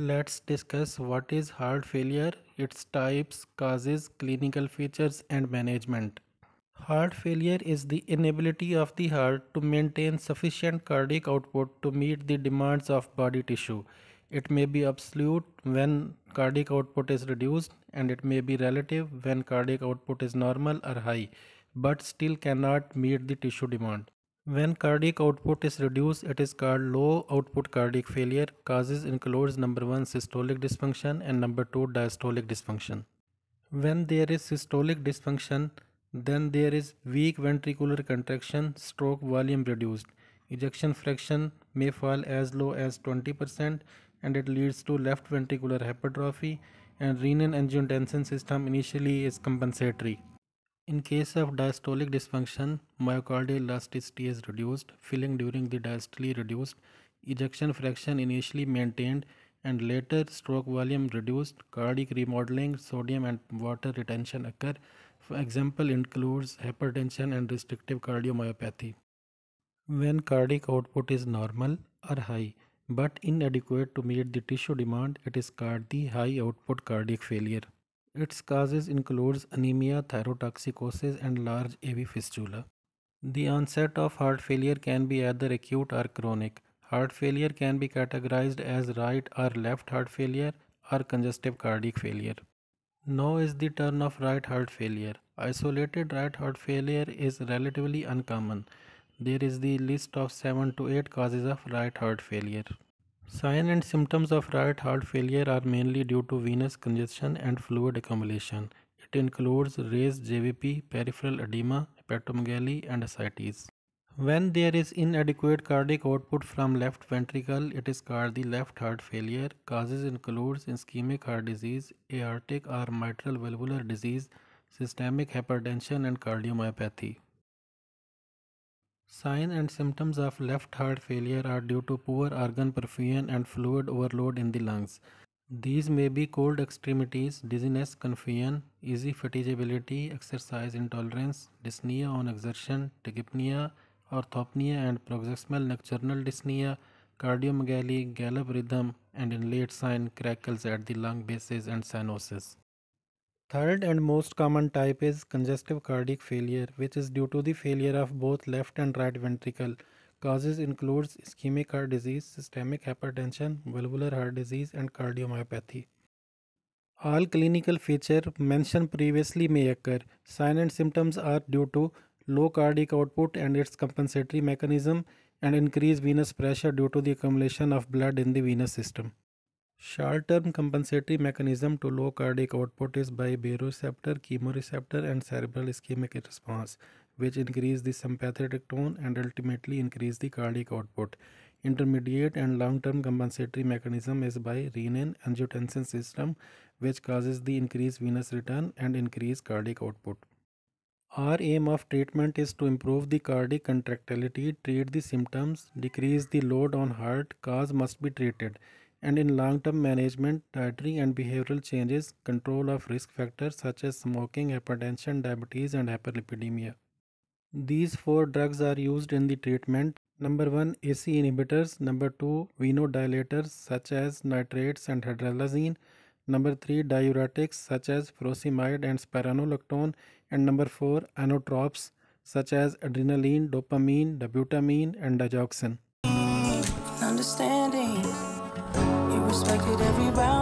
Let's discuss what is heart failure, its types, causes, clinical features, and management. Heart failure is the inability of the heart to maintain sufficient cardiac output to meet the demands of body tissue. It may be absolute when cardiac output is reduced, and it may be relative when cardiac output is normal or high, but still cannot meet the tissue demand. When cardiac output is reduced, it is called low output cardiac failure. Causes includes number 1 systolic dysfunction and number 2 diastolic dysfunction. When there is systolic dysfunction, then there is weak ventricular contraction, stroke volume reduced. Ejection fraction may fall as low as 20% and it leads to left ventricular hypertrophy, and renin-angiotensin system initially is compensatory. In case of diastolic dysfunction, myocardial elasticity is reduced, filling during the diastole reduced, ejection fraction initially maintained, and later stroke volume reduced, cardiac remodeling, sodium and water retention occur. For example, includes hypertension and restrictive cardiomyopathy. When cardiac output is normal or high but inadequate to meet the tissue demand, it is called the high output cardiac failure. Its causes includes anemia, thyrotoxicosis, and large AV fistula. The onset of heart failure can be either acute or chronic. Heart failure can be categorized as right or left heart failure or congestive cardiac failure. Now is the turn of right heart failure. Isolated right heart failure is relatively uncommon. There is the list of 7 to 8 causes of right heart failure. Signs and symptoms of right heart failure are mainly due to venous congestion and fluid accumulation. It includes raised JVP, peripheral edema, hepatomegaly, and ascites. When there is inadequate cardiac output from left ventricle, it is called the left heart failure. Causes includes ischemic heart disease, aortic or mitral valvular disease, systemic hypertension, and cardiomyopathy. Signs and symptoms of left heart failure are due to poor organ perfusion and fluid overload in the lungs. These may be cold extremities, dizziness, confusion, easy fatigability, exercise intolerance, dyspnea on exertion, tachypnea, orthopnea and paroxysmal nocturnal dyspnea, cardiomegaly, gallop rhythm, and in late sign crackles at the lung bases and cyanosis. Third and most common type is congestive cardiac failure, which is due to the failure of both left and right ventricle. Causes includes ischemic heart disease, systemic hypertension, valvular heart disease, and cardiomyopathy. All clinical features mentioned previously may occur. Signs and symptoms are due to low cardiac output and its compensatory mechanism, and increased venous pressure due to the accumulation of blood in the venous system. Short-term compensatory mechanism to low cardiac output is by baroreceptor, chemoreceptor, and cerebral ischemic response, which increase the sympathetic tone and ultimately increase the cardiac output. Intermediate and long-term compensatory mechanism is by renin-angiotensin system, which causes the increased venous return and increased cardiac output. Our aim of treatment is to improve the cardiac contractility, treat the symptoms, decrease the load on heart, cause must be treated, and in long-term management, dietary and behavioral changes, control of risk factors such as smoking, hypertension, diabetes, and hyperlipidemia. These four drugs are used in the treatment. Number 1, AC inhibitors. Number 2, venodilators such as nitrates and hydralazine. Number 3, diuretics such as furosemide and spironolactone. And number 4, inotropes such as adrenaline, dopamine, dobutamine, and digoxin. Understanding, you respected every bound.